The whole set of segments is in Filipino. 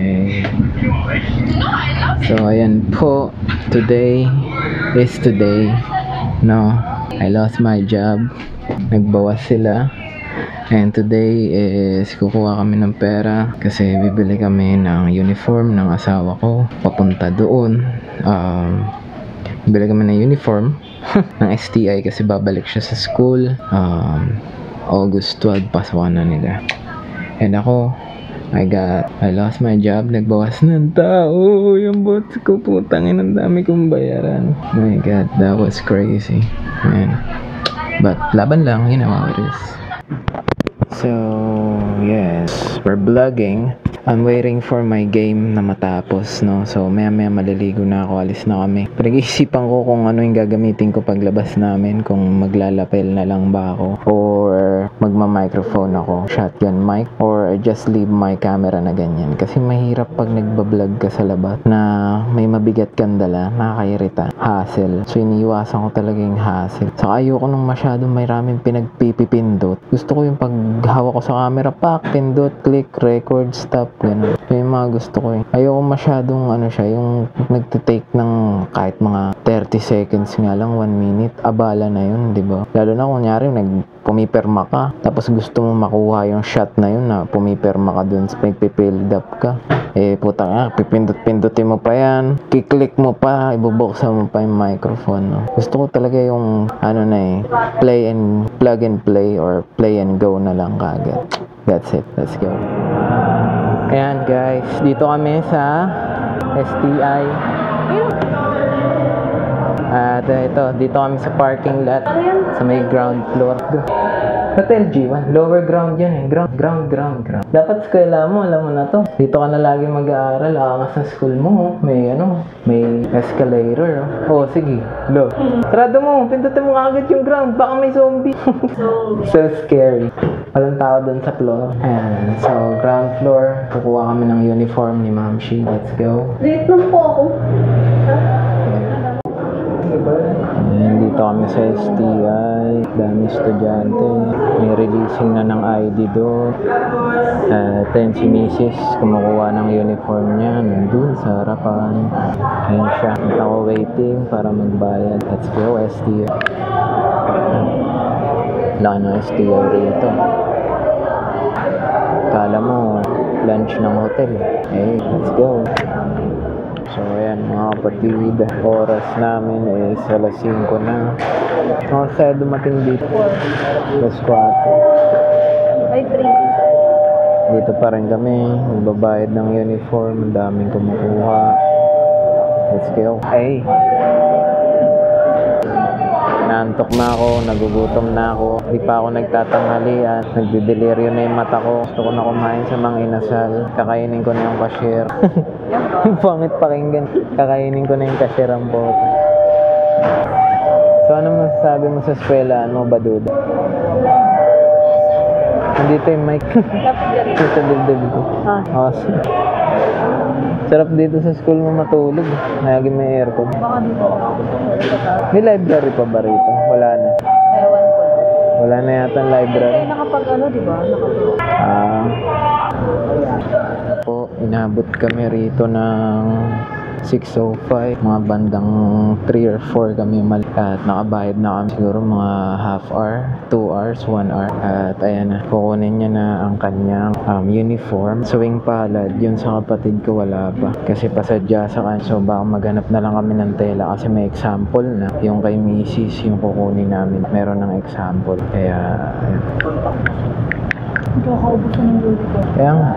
Eh, so, ayan po. Today is today. No, I lost my job. Nagbawas sila. And today is kukuha kami ng pera kasi bibili kami ng uniform ng asawa ko papunta doon. Bibili kami ng uniform ng STI kasi babalik siya sa school. August 12 pasawan na nila. And ako, I lost my job. Nagbawas ng tao. Yung boss ko, putangin, ang dami kong bayaran. My God, that was crazy, man. But laban lang, you know how it is. So, yes, we're vlogging. I'm waiting for my game na matapos, no? So, maya-maya maliligo na ako, alis na kami. Pinag-iisipan ko kung ano yung gagamitin ko paglabas namin, kung maglalapel na lang ba ako, or magma-microphone ako, shotgun mic, or just leave my camera na ganyan. Kasi mahirap pag nagbablog ka sa labas na may mabigat kang dala, nakakairita, hassle. So, iniiwasan ko talaga yung hassle. So, ayoko nung masyadong maraming pinagpipipindot. Gusto ko yung paghawak ko sa camera, pak, pindot, click, record, stop, ganun. Yung mga gusto ko eh. Ayoko masyadong yung nagtitake ng kahit mga 30 seconds nga lang, 1 minute, abala na yun, di ba? Lalo na kunyari, pumiperma ka, tapos gusto mo makuha yung shot na yun na pumiperma ka dun, nagpipild up ka. Eh, puta nga, pipindot-pindutin mo pa yan, kiklik mo pa, ibubuksan mo pa yung microphone, no? Gusto ko talaga yung, plug and play, or play and go na lang kagad. That's it, let's go. Ayan guys, dito kami sa STI. At ito, dito kami sa parking lot, sa may ground floor. Hotel G1, lower ground yan eh. Ground. Dapat eskwela mo, alam mo na to. Dito ka na lagi mag-aaral, aangas ng school mo. May escalator. Oh, sige, lo. Sarado mo, pindutin mo agad yung ground, baka may zombie. So scary. Walang tao dun sa floor. Ayan, so ground floor, kukuha kami ng uniform ni Ma'am Shi. Let's go. Late lang po ako. Ayan, dito kami sa STI. Dami estudyante. May releasing na ng ID doon. At then si Mrs. kumukuha ng uniform niya nandun sa harapan. Ayan siya. At ako waiting para magbayad. Let's go, STI. Laki ng STI rito. Kala mo lunch ng hotel. Hey, let's go. So ayan mga kapatid, oras namin is alas 5 na. Ako sa'yo dumating dito. Alas 4. Ay, 3. Dito pa rin kami, magbabayad ng uniform, ang daming kumukuha. Let's go. Ay! Naantok na ako, nagugutom na ako. Di pa ako nagtatanghalian. Nagdideliryo na yung mata ko. Gusto ko na kumain sa mga inasal. Kakainin ko na yung cashier. Pangit pakinggan. Kakainin ko na yung cashier ang bote. So ano masasabi mo sa eskwelahan mo, Baduda? Nandito yung mic. Sa dibdib ko. Awesome. Sarap dito sa school mo matulog. Lagi may aircon. Baka dito. May library pa ba rito? Wala na. Ewan ko. Wala na yata ang library. Nakapag di ba? Po, inabot kami rito ng 6:05. Mga bandang 3 or 4 kami at nakabayad na kami siguro mga half hour, 2 hours, 1 hour. At ayan na, kukunin niya na ang kanyang uniform. Swing palad, yun sa kapatid ko wala pa. Kasi pasadya sa kanya. So baka maghanap na lang kami ng tela kasi may example na. Yung kay Mrs. yung kukunin namin. Meron ng example. Kaya, ayan. Nakakaubusan ng lulu ko. Kaya nga,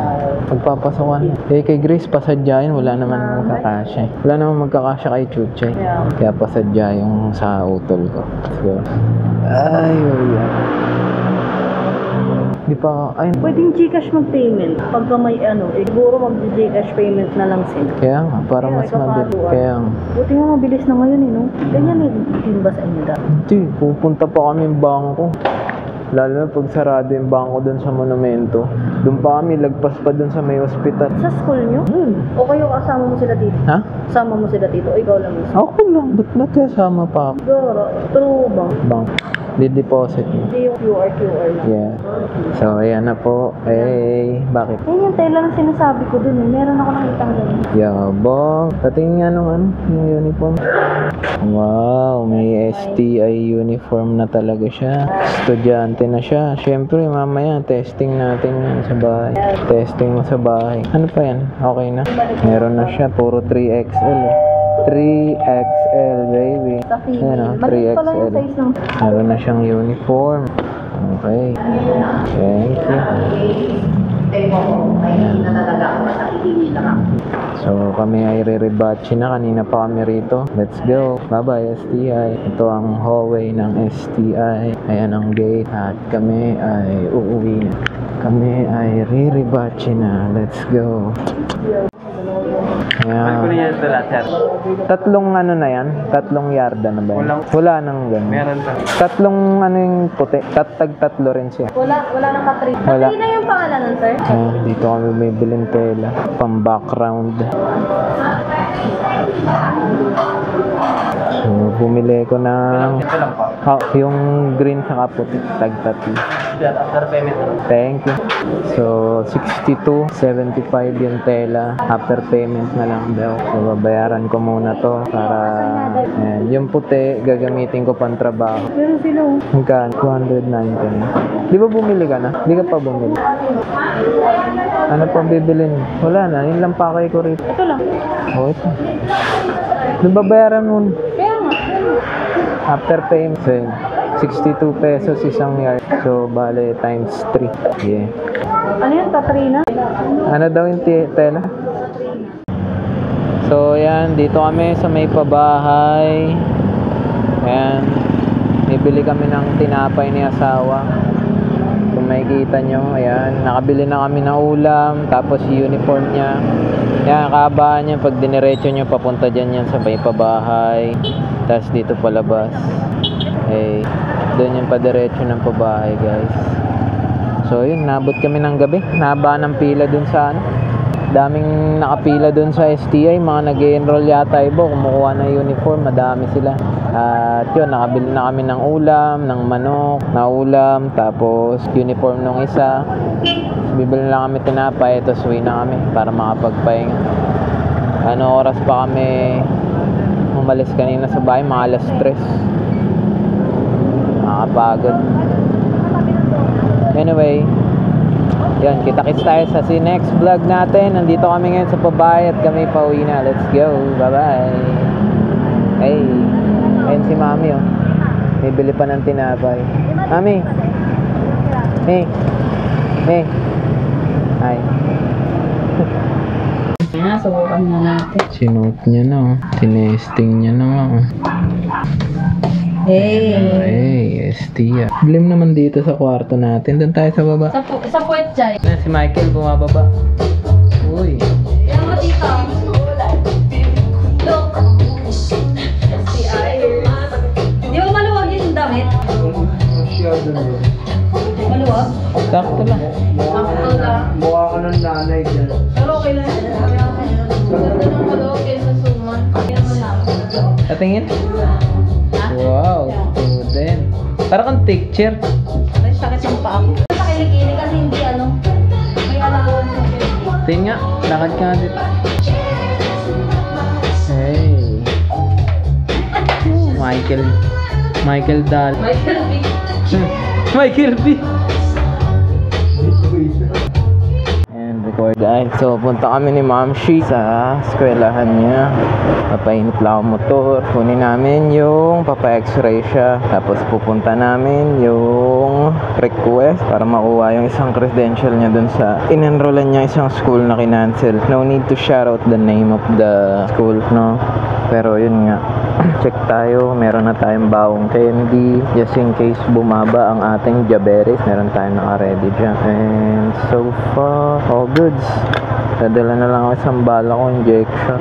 magpapasawan. Kay Grace, pasadyain, wala naman magkakasya. Wala naman magkakasya kay Chuchay. Kaya pasadya yung sa utol ko. So, di pa, Pwedeng Gcash mag-payment. Pagka may siguro mag-Gcash payment na lang sila. Kaya nga, para mas mabilis. Kaya nga. Buti nga mabilis na ngayon no? Ganyan din ba sa inyo dati? Hindi, pupunta pa kami yung bangko. Lalo na pag sarado yung bangko dun sa monumento. Doon pa kami, lagpas pa dun sa may ospital. Sa school nyo? O kayo kasama mo sila dito? Ha? Kasama mo sila dito o ikaw lang mismo? Ako lang, ba't kasama pa ako? Gara, true ba? Bang. Di-deposit mo. Hindi yung QR lang. Yeah. So, ayan na po. Bakit? Yan yung tela na sinasabi ko dun eh. Meron ako nakita ganun. Yabang. Tatingin nga nung yung uniform. Wow, may STI uniform na talaga siya. Estudyante na siya. Siyempre, mamaya, testing natin yan sa bahay. Testing mo sa bahay. Ano pa yan? Okay na. Meron na siya. Puro 3XL eh. 3XL, baby. Sa female. Ayan o, Maliit pala yung 3XL. size ng... Meron na siyang uniform. Okay. Thank you. So kami ay re-rebatch na. Kanina pa kami rito. Let's go. Bye-bye STI. Ito ang hallway ng STI. Ayan ang gate. At kami ay uuwi na. Kami ay re-rebatch na. Let's go. Ayan. Tatlong ano na yan? Tatlong yarda na ba yan? Wala nang ganun. Meron pa. Tatlong ano yung puti. Tatlo rin siya. Wala nang Katrina. Wala. Katrina yung pangalan nun, sir? Ayan, dito kami may bilhin tela. Pang background. So, bumili ko ng yung green sa puti. Tag-tatlo. Thank you. So, 62.75 yung tela. After payment na lang daw. So, babayaran ko muna to para ayan, yung puti gagamitin ko pang trabaho. Meron sila. Magkano? 219. Di ba bumili ka na? Di ka pa bumili. Ano pang bibilin? Wala na. Yun lang pakay ko rito. Ito lang. Oh, ito. Nababayaran mo. Kaya nga. After payment. So, yun. 62 pesos isang yard. So, bale times 3. Yeah. Ano yan, Katrina? Ano daw yung tela? So, yan. Dito kami sa may pabahay. Ayan. Bibili kami ng tinapay ni asawa. Kung makikita nyo, ayan. Nakabili na kami ng ulam. Tapos uniform niya. Ayan, kahabaan niya. Pag diniretso nyo, papunta dyan yan sa may pabahay. Tapos dito palabas. Eh, doon yung padiretso ng pabahay, guys. So, yun. Nabot kami ng gabi. Nahaba ng pila dun sa ano. Daming nakapila dun sa STI. Mga nag-enroll yata iba. Kumukuha ng uniform. Madami sila. At yun, nakabili na kami ng ulam, ng manok, na ulam. Tapos, uniform nung isa. Bibili na kami tinapay. Tapos, uwi na kami para makapagpahinga. Ano oras pa kami umalis kanina sa bahay? Mga alas 3. Nakapagod. Anyway, yan, kita-kits tayo sa next vlog natin. Nandito kami ngayon sa pabahay at kami pauwi na. Let's go. Bye-bye. Hey, ayun si Mami oh. Bibili pa ng tinapay. Mami. Hey. Hey. Hi. Subukan na natin. Sinuot niya na oh. Tinesting niya na oh. Hey, Estia. Problem naman dito sa kwarto natin. Doon tayo sa baba. Sa puwet, Jai. Na, si Michael bumababa. Uy. Yan mo dito. Look. Si Iron. Di ba maluwag yung damit? Maluwag? Sakto lang. Sakto lang. Mukha ka ng nanay dyan. Pero okay lang. Ganda ng maluwag kaysa suman. Yan mo lang. Tatingin. Wow. Then. Parang kang picture. May sakit yung paa ko. Sa kilikili kasi hindi ano. May alawan sa kilikili. Tingin nga. Lakad ka nga dito. Hey. Michael Dahl. Michael B. Michael B. And record guys. So punta kami ni Ma'am Shi sa eskwelahan niya. Papainit lang ang motor. Kunin namin yung papa-x-ray siya. Tapos pupunta namin yung request para makuha yung isang credential niya dun sa in-enrollan niya isang school na kinancel. No need to shout out the name of the school, no? Pero yun nga. Check tayo. Meron na tayong bawang candy. Just in case bumaba ang ating diabetes. Meron tayong naka-ready dyan. And so far, all goods. Dadala na lang ako isang bala ko injection.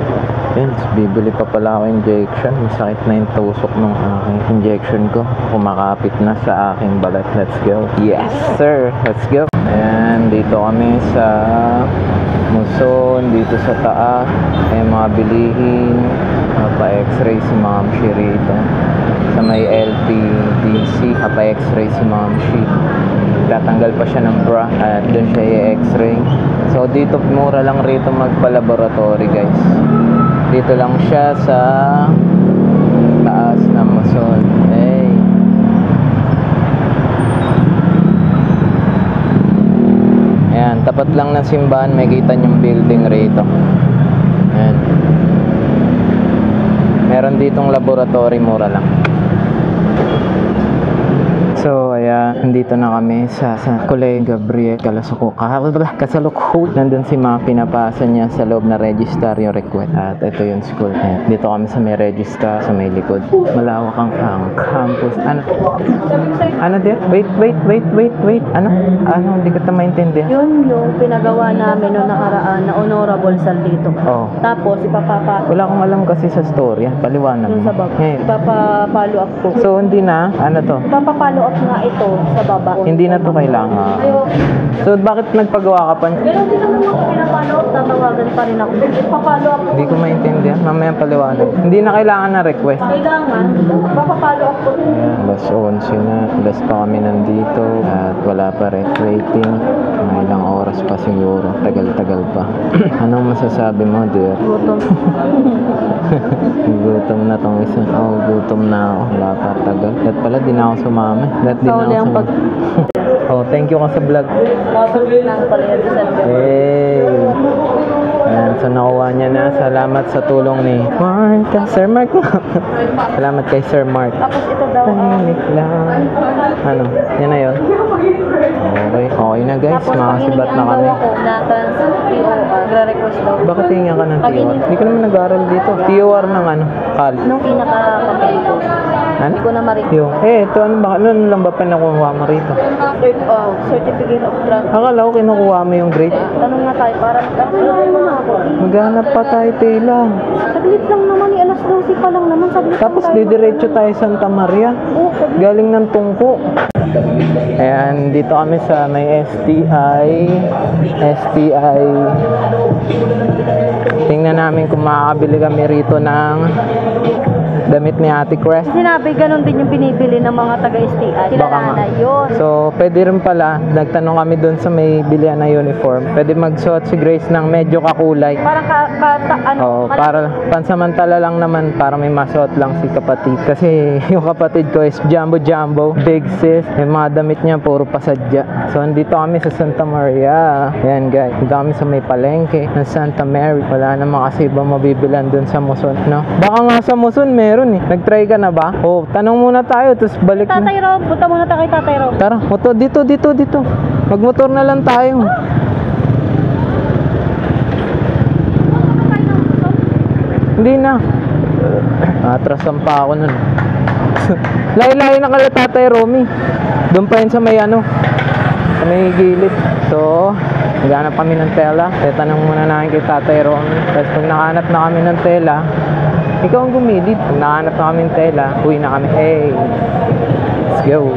Yun, bibili pa pala ako injection. Masakit na yung tusok ng aking injection ko. Kumakapit na sa aking balat. Let's go. Yes, sir. Let's go. And dito kami sa Muson. Dito sa taas. May mga bilihin. Pa-x-ray si Ma'am Shi rito. sa may LTDC, pa-x-ray si Ma'am Shi. Tatanggal pa siya ng bra at doon siya i-x-ray. So dito mura lang rito magpa-laboratory guys. Dito lang siya sa taas ng Muson. Hey. Ayan, tapat lang ng simbahan, may kita niyong building rito. Ayan. Meron ditong laboratory, mura lang. So, ayan, nandito na kami sa Colegio Gabriel Kasalukut. Nandun si Ma'am, pinapasa niya sa loob na register yung request. At ito yung school. Ayan, dito kami sa may register, sa may likod. Malawak ang campus. Ano din? Wait. Ano, hindi ko maintindihan. Yun yung pinagawa namin noong nakaraan na honorable sal dito. Oh. Tapos, ipapapa... Wala akong alam kasi sa story. Paliwanag Yung mo. sa baba. Ngayon. Ipapa-follow up ko. So, hindi na? Ano to? Ipapa-follow up nga ito sa baba. Hindi na to kailangan. Ayun. So, bakit nagpagawa ka pa? Pero hindi naman ako pinapollow up, tatawagan pa rin ako. Ipapa-follow up ko. Hindi ko maintindihan. Mamaya paliwanag. Hindi na kailangan na request. Kailangan, ipapa-follow up ko. Ayan, alas 11 na. Alas pa kami nandito. At wala pa rin. Waiting. Mga ilang oras pa siguro. Tagal-tagal pa. Anong masasabi mo, dear? Gutom. Gutom na tong isa. Oo, gutom na ako. Wala pa tagal. At pala, di na ako sumama. At di na Sauli ako ang pag... Oh, thank you ka sa vlog. Nang pala yung December. Hey! Ayan, so nakuha niya na. Salamat sa tulong ni Mark. Sir Mark. Salamat kay Sir Mark. Tapos ito daw. Tahimik lang. Ano? Yan na yun. Okay. Okay na guys. Tapos Makasibat na panghingian kami. daw ako na trans TOR. Nagre-request daw. Bakit hinga ka ng TOR? Hindi ko naman nag-aaral dito. TOR ng ano? Kal. Nung pinaka-company ko. Ano? Hindi ko na marinig. Yung, ito ano ba? Ano lang ba pa nakuha mo rito? Certificate of trans. Akala ko kinukuha mo yung grade. Tanong nga tayo para magkakaroon mo na ako. Maghanap pa tayo, Tela. Saglit lang naman, alas 12 pa lang naman. Saglit Tapos lang tayo. didiretso tayo Santa Maria. Oo, saglit. Galing ng Tungko. Ayan, dito kami sa may STI. Tingnan namin kung makakabili kami rito ng damit ni Ate Crest. Sinabi, ganun din yung binibili ng mga taga-STI. Sila Baka nga. na yun. So, pwede rin pala, nagtanong kami doon sa may bilihan na uniform. Pwede magsuot si Grace ng medyo kakulay. Parang Oo, para pansamantala lang naman, para may masuot lang si kapatid. Kasi yung kapatid ko is jumbo, big sis. Yung mga damit niya, puro pasadya. So, andito kami sa Santa Maria. Ayan guys, dito kami sa may palengke ng Santa Mary. Wala naman kasi ibang mabibilan doon sa Muson, no? Baka nga sa Muson meron eh. Nag-try ka na ba? Oh, tanong muna tayo, tapos balik na. Tatay Rob, punta muna tayo kay Tatay Rob. Tara, motor dito. Magmotor na lang tayo. Hindi na. Atrasan pa ako nun. Layo-layo na kala Tatay Romy. Doon pa yun sa may ano, sa may gilid. So, naghanap kami ng tela. Tanong muna namin kay Tatay Romy. Tapos pag nakahanap na kami ng tela, ikaw ang gumilid. Pag nakahanap na kami ng tela, uwi na kami. Hey, let's go.